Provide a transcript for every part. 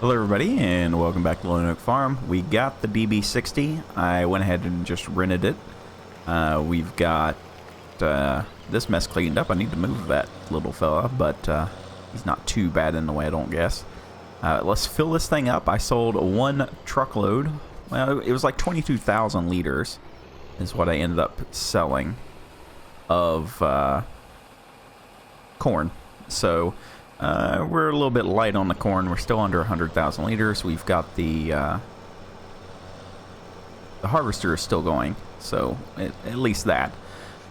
Hello everybody and welcome back to Lone Oak Farm. We got the DB60. I went ahead and just rented it. We've got this mess cleaned up. I need to move that little fella, but he's not too bad in the way, I don't guess. Let's fill this thing up. I sold one truckload. Well, it was like 22,000 liters is what I ended up selling of corn. So we're a little bit light on the corn. We're still under 100,000 liters. We've got the harvester is still going, so at least that.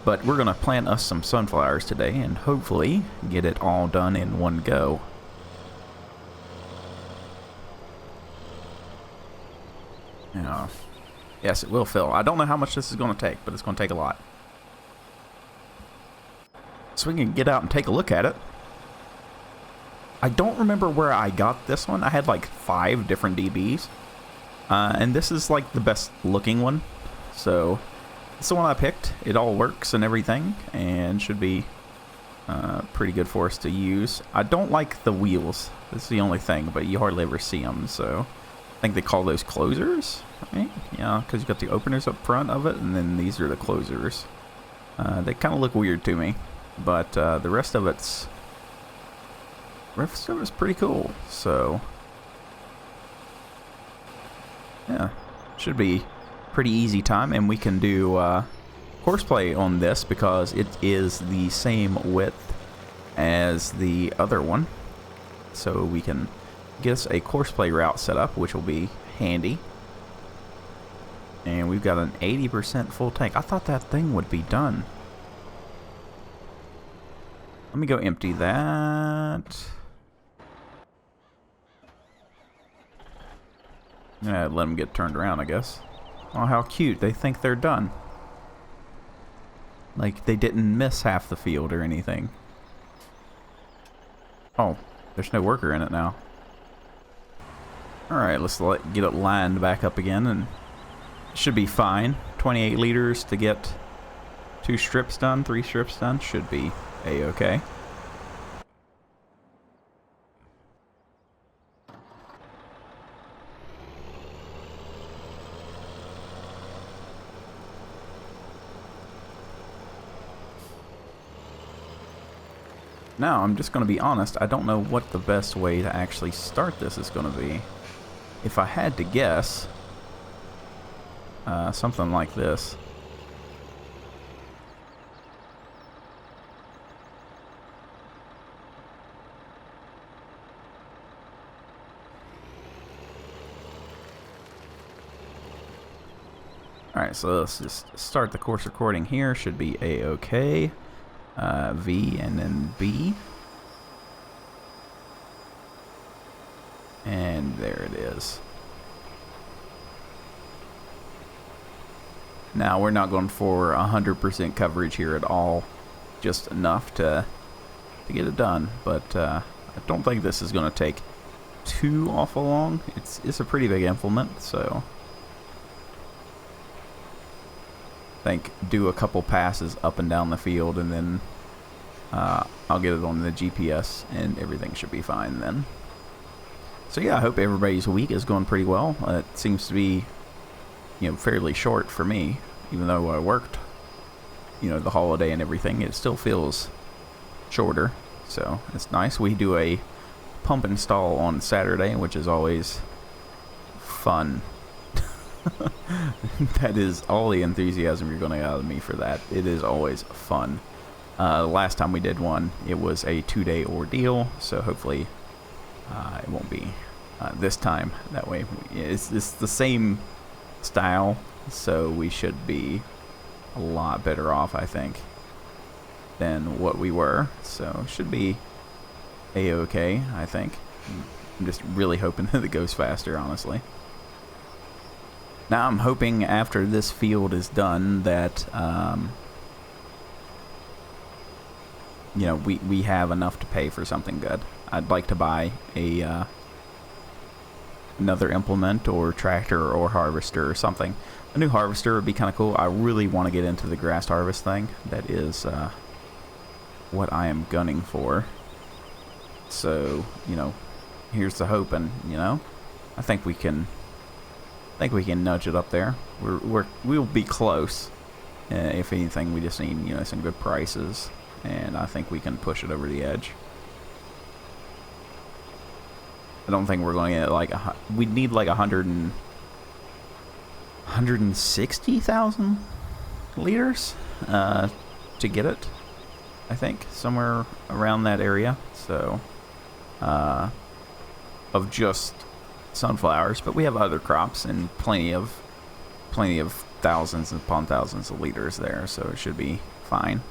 But we're going to plant us some sunflowers today and hopefully get it all done in one go. Now, yes, it will fill. I don't know how much this is going to take, but it's going to take a lot. So we can get out and take a look at it. I don't remember where I got this one. I had like 5 different DBs. And this is like the best looking one. So it's the one I picked. It all works and everything. And should be pretty good for us to use. I don't like the wheels. That's the only thing. But you hardly ever see them. So I think they call those closers. Right? Yeah, because you got the openers up front of it. And then these are the closers. They kind of look weird to me. But the rest of it's pretty cool, so yeah, should be pretty easy time, and we can do horseplay on this because it is the same width as the other one, so we can get us a horseplay route set up, which will be handy. And we've got an 80% full tank. I thought that thing would be done. Let me go empty that. Yeah, let them get turned around, I guess. Oh, how cute. They think they're done. Like, they didn't miss half the field or anything. Oh, there's no worker in it now. Alright, let's get it lined back up again, and it should be fine. 28 liters to get 2 strips done, 3 strips done. Should be a-okay. Now, I'm just going to be honest, I don't know what the best way to actually start this is going to be. If I had to guess, something like this. Alright, so let's just start the course recording here. Should be a-okay. V and then B. And there it is. Now, we're not going for 100% coverage here at all. Just enough to get it done. But I don't think this is going to take too awful long. It's a pretty big implement, so I think do a couple passes up and down the field, and then I'll get it on the GPS, and everything should be fine then. So yeah, I hope everybody's week is going pretty well. It seems to be, fairly short for me, even though I worked, the holiday and everything. It still feels shorter, so it's nice. We do a pump install on Saturday, which is always fun. That is all the enthusiasm you're going to get out of me for that. It is always fun. Last time we did one, it was a 2-day ordeal, so hopefully it won't be this time. That way, it's the same style, so we should be a lot better off, I think, than what we were. So should be a-okay, I think. I'm just really hoping that it goes faster, honestly. Now I'm hoping after this field is done that we have enough to pay for something good. I'd like to buy a another implement or tractor or harvester or something. A new harvester would be kind of cool. I really want to get into the grass harvest thing. That is what I am gunning for. So, here's the hoping, you know. I think we can nudge it up there. We'll be close. If anything, we just need, you know, some good prices, and I think we can push it over the edge. I don't think we're going to get like we'd need like 160,000 liters to get it. I think somewhere around that area. So of just sunflowers, but we have other crops and plenty of thousands upon thousands of liters there, so it should be fine.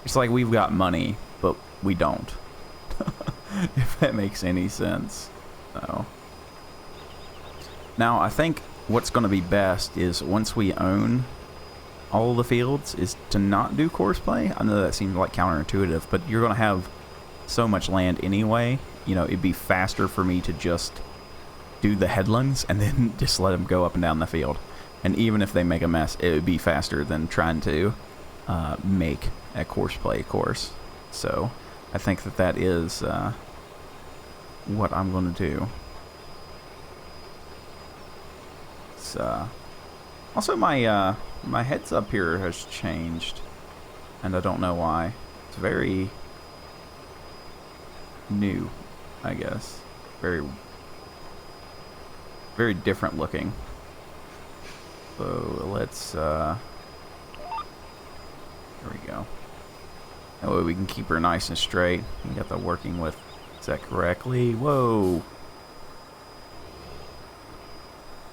It's like we've got money, but we don't. If that makes any sense. So now I think what's going to be best is once we own all the fields is to not do course play. I know that seems like counterintuitive, but you're going to have so much land anyway. You know, it'd be faster for me to just do the headlands and then just let them go up and down the field. And even if they make a mess, it would be faster than trying to make a course play course. So I think that is what I'm going to do. It's, also, my my heads up here has changed, and I don't know why. It's very new, I guess. Very different looking. So let's there we go. That way we can keep her nice and straight. We got the working with set correctly. Whoa.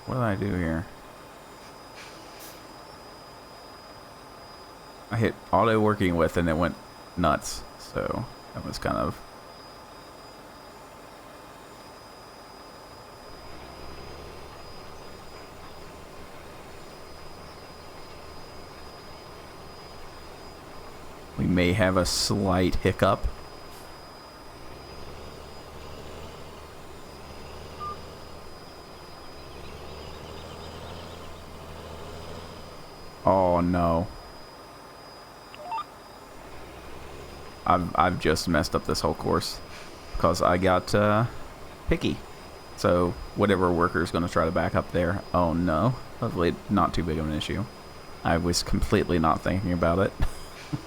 What did I do here? I hit auto working with and it went nuts. So that was kind of... We may have a slight hiccup. Oh no. I've just messed up this whole course because I got picky. So whatever worker is going to try to back up there. Oh no. Hopefully not too big of an issue. I was completely not thinking about it.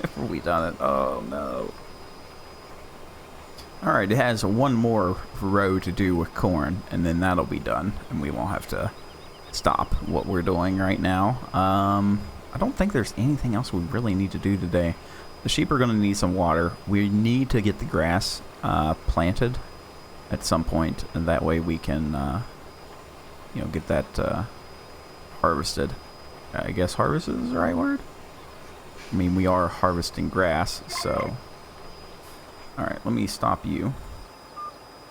Have we done it? Oh no. Alright, it has one more row to do with corn, and then that'll be done, and we won't have to stop what we're doing right now. I don't think there's anything else we really need to do today. The sheep are going to need some water. We need to get the grass planted at some point, and that way we can you know, get that harvested. I guess harvested is the right word? I mean, we are harvesting grass, so... Alright, let me stop you.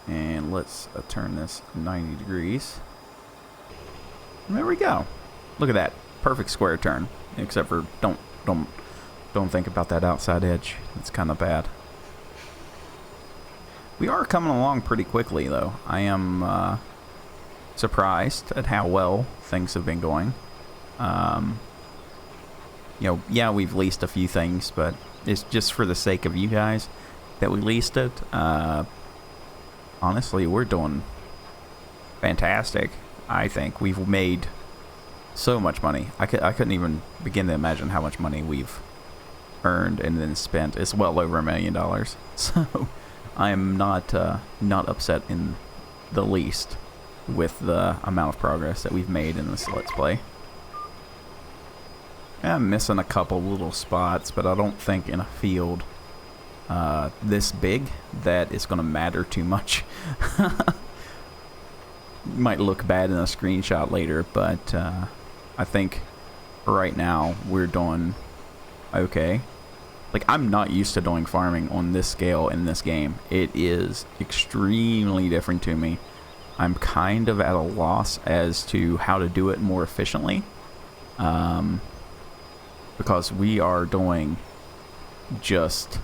And let's turn this 90 degrees. And there we go. Look at that. Perfect square turn. Except for don't think about that outside edge. It's kind of bad. We are coming along pretty quickly, though. I am surprised at how well things have been going. You know, yeah, we've leased a few things, but it's just for the sake of you guys that we leased it. Honestly, we're doing fantastic. I think we've made so much money. I couldn't even begin to imagine how much money we've earned and then spent. It's well over $1 million. So I am not upset in the least with the amount of progress that we've made in this Let's Play. I'm missing a couple little spots, but I don't think in a field this big that it's going to matter too much. Might look bad in a screenshot later, but I think right now we're doing okay. Like, I'm not used to doing farming on this scale in this game. It is extremely different to me. I'm kind of at a loss as to how to do it more efficiently. Because we are doing just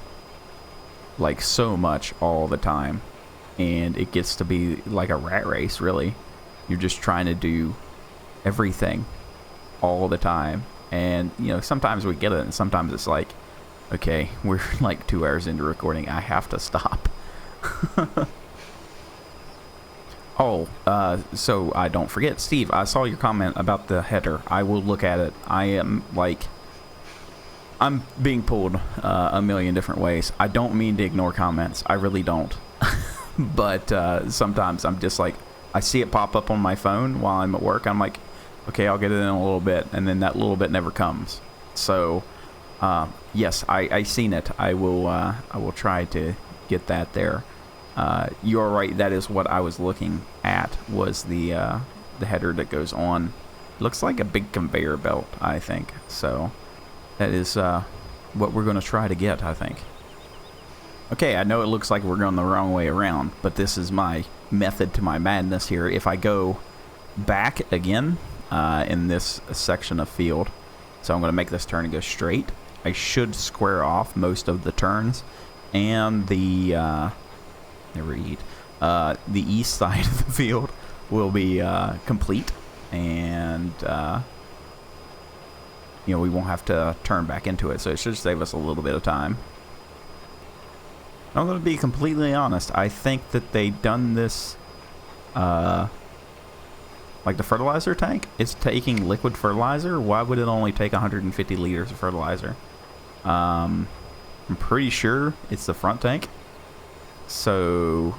like so much all the time, and it gets to be like a rat race, really. You're just trying to do everything all the time, and you know, sometimes we get it and sometimes it's like, okay, we're like 2 hours into recording, I have to stop. Oh, so I don't forget, Steve, I saw your comment about the header. I will look at it. I'm being pulled a million different ways. I don't mean to ignore comments. I really don't. But sometimes I'm just like, I see it pop up on my phone while I'm at work. I'm like, okay, I'll get it in a little bit. And then that little bit never comes. So, yes, I seen it. I will try to get that there. You're right. That is what I was looking at, was the header that goes on. Looks like a big conveyor belt, I think. So that is what we're going to try to get, I think. Okay, I know it looks like we're going the wrong way around, but this is my method to my madness here. If I go back again in this section of field, so I'm going to make this turn and go straight, I should square off most of the turns, and the the east side of the field will be complete, and you know, we won't have to turn back into it, so it should save us a little bit of time. I'm going to be completely honest. I think that they done this, like the fertilizer tank, it's taking liquid fertilizer. Why would it only take 150 liters of fertilizer? I'm pretty sure it's the front tank. So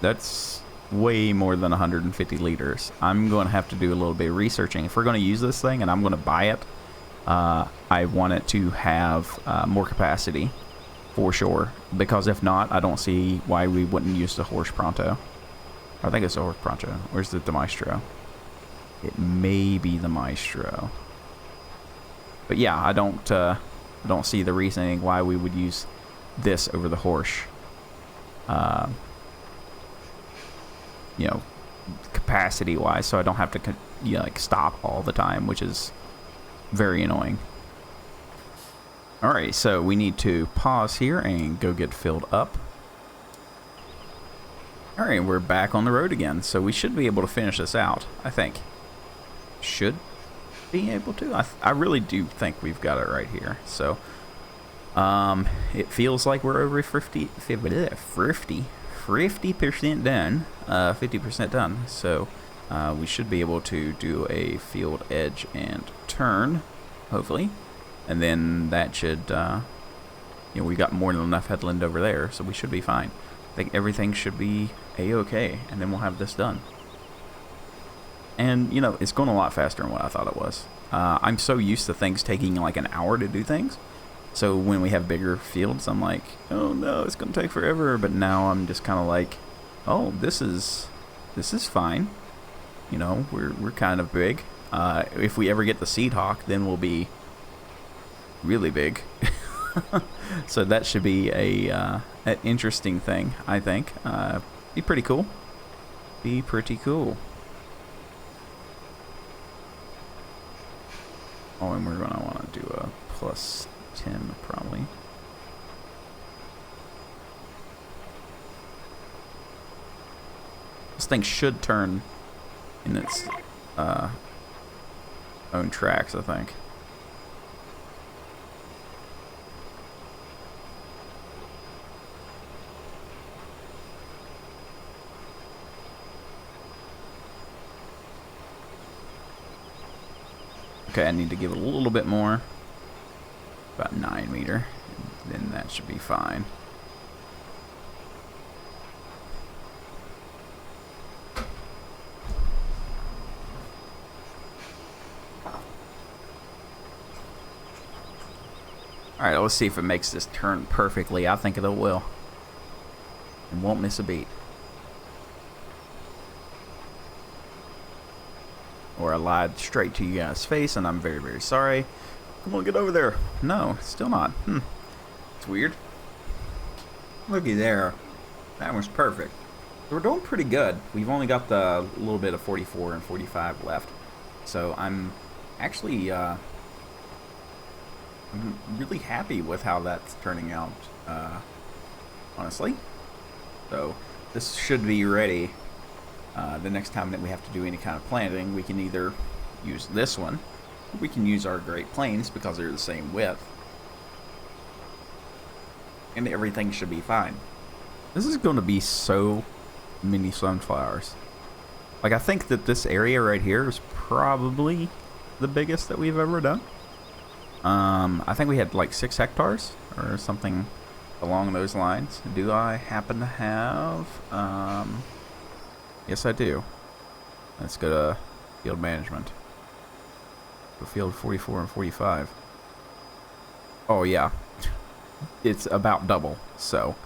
that's way more than 150 liters. I'm going to have to do a little bit of researching. If we're going to use this thing and I'm going to buy it, I want it to have more capacity. For sure, because if not, I don't see why we wouldn't use the Horse Pronto. I think it's the Horse Pronto. Where's the Maestro? It may be the Maestro. But yeah, I don't see the reasoning why we would use this over the Horse. You know, capacity-wise, so I don't have to, you know, like stop all the time, which is very annoying. Alright, so we need to pause here and go get filled up. Alright, we're back on the road again, so we should be able to finish this out, I think. Should be able to. I really do think we've got it right here. So, it feels like we're over 50% done, 50% done. So, we should be able to do a field edge and turn, hopefully. And then that should, you know, we got more than enough headland over there, so we should be fine. I think everything should be a-okay, and then we'll have this done. And, you know, it's going a lot faster than what I thought it was. I'm so used to things taking like an hour to do things. So when we have bigger fields, I'm like, oh no, it's going to take forever. But now I'm just kind of like, oh, this is fine. You know, we're kind of big. If we ever get the Seed Hawk, then we'll be really big. So that should be an interesting thing, I think. Be pretty cool. Be pretty cool. Oh, and we're going to want to do a plus 10 probably. This thing should turn in its own tracks, I think. Okay, I need to give it a little bit more. About 9 meter. Then that should be fine. Alright, let's see if it makes this turn perfectly. I think it will. And won't miss a beat. Or I lied straight to you guys' face, and I'm very, very sorry. Come on, get over there. No, still not. It's weird. Looky there. That was perfect. So we're doing pretty good. We've only got the little bit of 44 and 45 left. So I'm actually I'm really happy with how that's turning out, honestly. So this should be ready. The next time that we have to do any kind of planting, we can either use this one, or we can use our Great Plains because they're the same width. And everything should be fine. This is going to be so many sunflowers. Like, I think that this area right here is probably the biggest that we've ever done. I think we had like 6 hectares or something along those lines. Do I happen to have? Yes, I do. Let's go to field management. Go field 44 and 45. Oh yeah, it's about double. So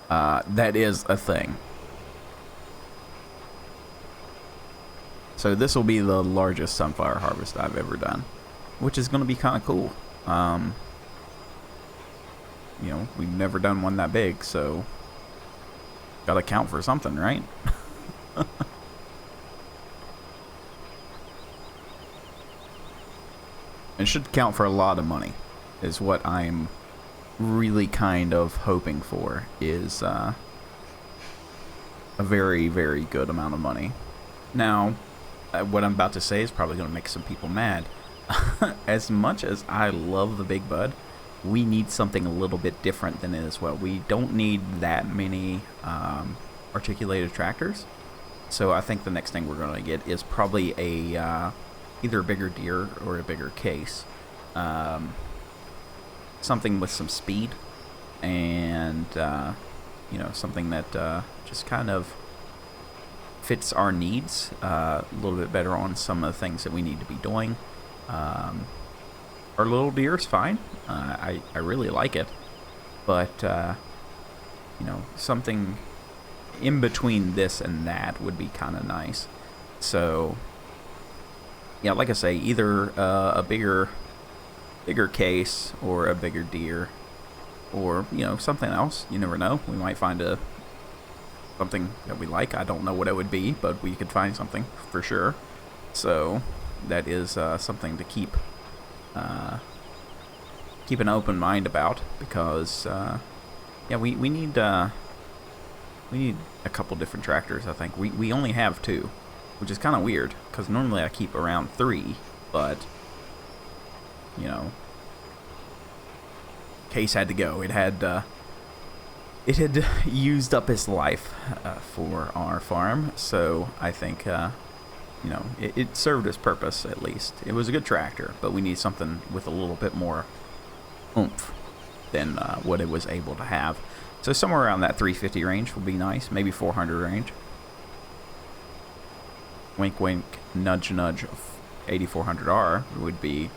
that is a thing. So this will be the largest sunflower harvest I've ever done, which is going to be kind of cool. You know, we've never done one that big, so gotta count for something, right? It should count for a lot of money, is what I'm really kind of hoping for, is a very, very good amount of money. Now, what I'm about to say is probably going to make some people mad. As much as I love the Big Bud, we need something a little bit different than it as well. We don't need that many articulated tractors. So I think the next thing we're going to get is probably a either a bigger deer or a bigger case. Something with some speed and you know, something that just kind of fits our needs a little bit better on some of the things that we need to be doing. Our little deer is fine. I really like it, but you know, something in between this and that would be kind of nice. So yeah, like I say, either a bigger case or a bigger deer, or you know, something else. You never know. We might find something that we like. I don't know what it would be, but we could find something for sure. So that is something to keep an open mind about, because yeah, we need a couple different tractors. I think we only have 2, which is kind of weird, because normally I keep around 3, but you know, case had to go. It had used up its life for our farm, so I think you know, it served its purpose. At least it was a good tractor, but we need something with a little bit more oomph than what it was able to have. So somewhere around that 350 range would be nice, maybe 400 range. Wink wink, nudge nudge, 8400R would be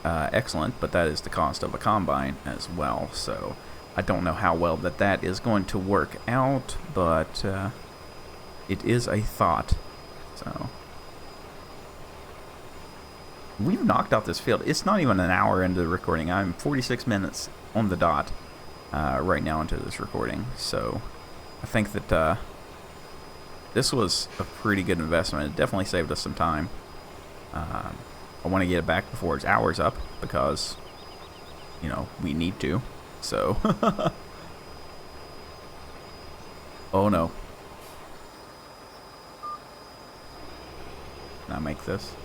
excellent, but that is the cost of a combine as well, so I don't know how well that is going to work out, but it is a thought. So we've knocked out this field. It's not even an hour into the recording. I'm 46 minutes on the dot right now into this recording, so I think that this was a pretty good investment. It definitely saved us some time. I want to get it back before its hour's up, because you know, we need to. So oh no. Can I make this?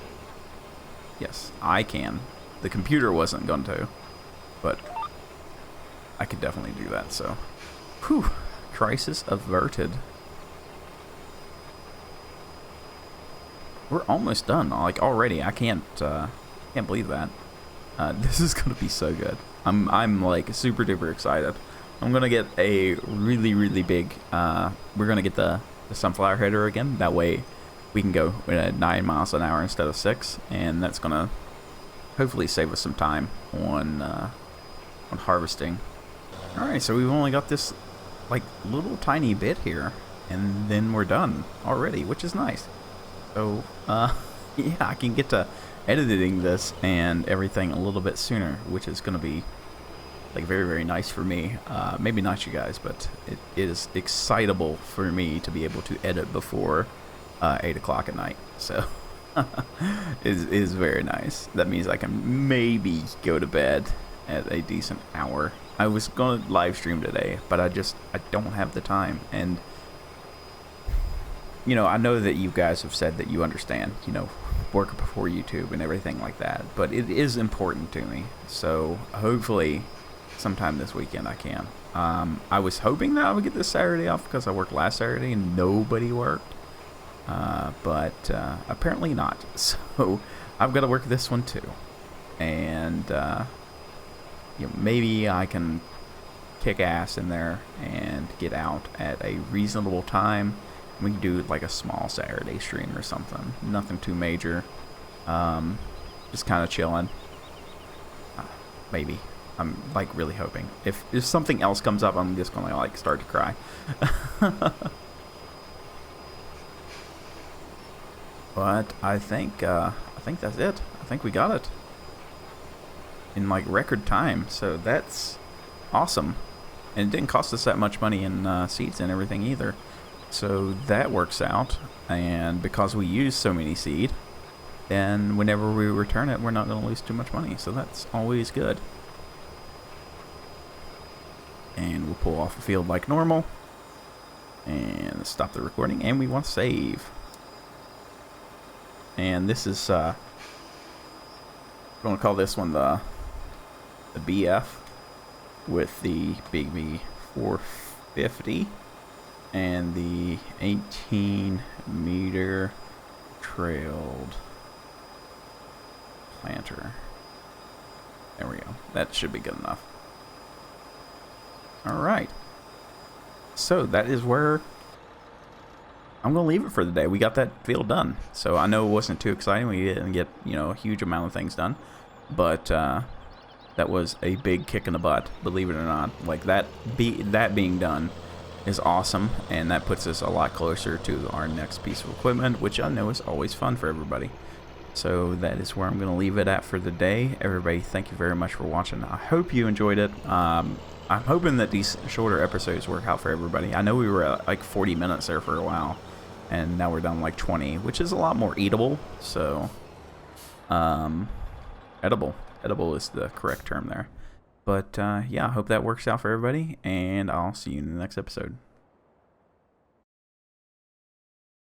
Yes, I can. The computer wasn't going to, but I could definitely do that, so. Whew. Crisis averted. We're almost done, like, already. I can't believe that. This is gonna be so good. I'm like super duper excited. I'm gonna get a really, really big, we're gonna get the sunflower header again. That way we can go at 9 miles an hour instead of 6, and that's gonna hopefully save us some time on harvesting. Alright, so we've only got this like little tiny bit here, and then we're done already, which is nice. So yeah, I can get to editing this and everything a little bit sooner, which is gonna be like very, very nice for me. Maybe not you guys, but it is excitable for me to be able to edit before 8 o'clock at night. So it is very nice. That means I can maybe go to bed at a decent hour. I was going to live stream today, but I don't have the time. And you know, I know that you guys have said that you understand, you know, work before YouTube and everything like that, but it is important to me. So hopefully sometime this weekend I can. I was hoping that I would get this Saturday off because I worked last Saturday and nobody worked. But apparently not. So I've got to work this one too. And maybe I can kick ass in there and get out at a reasonable time. We can do like a small Saturday stream or something. Nothing too major. Just kind of chilling. Maybe. I'm like really hoping. If something else comes up, I'm just gonna like start to cry. But I think that's it. I think we got it in like record time. So that's awesome. And it didn't cost us that much money in seeds and everything either. So that works out. And because we use so many seed, then whenever we return it, we're not going to lose too much money. So that's always good. And we'll pull off the field like normal. And stop the recording. And we want to save. And this is, I'm going to call this one the BF with the Big B 450 and the 18-meter trailed planter. There we go. That should be good enough. Alright. So that is where I'm going to leave it for the day. We got that field done. So I know it wasn't too exciting. We didn't get, a huge amount of things done. But that was a big kick in the butt, believe it or not. Like that being done is awesome, and that puts us a lot closer to our next piece of equipment, which I know is always fun for everybody. So that is where I'm going to leave it at for the day. Everybody, thank you very much for watching. I hope you enjoyed it. I'm hoping that these shorter episodes work out for everybody. I know we were at like 40 minutes there for a while, and now we're down like 20, which is a lot more eatable. So, edible is the correct term there. But yeah, I hope that works out for everybody, and I'll see you in the next episode.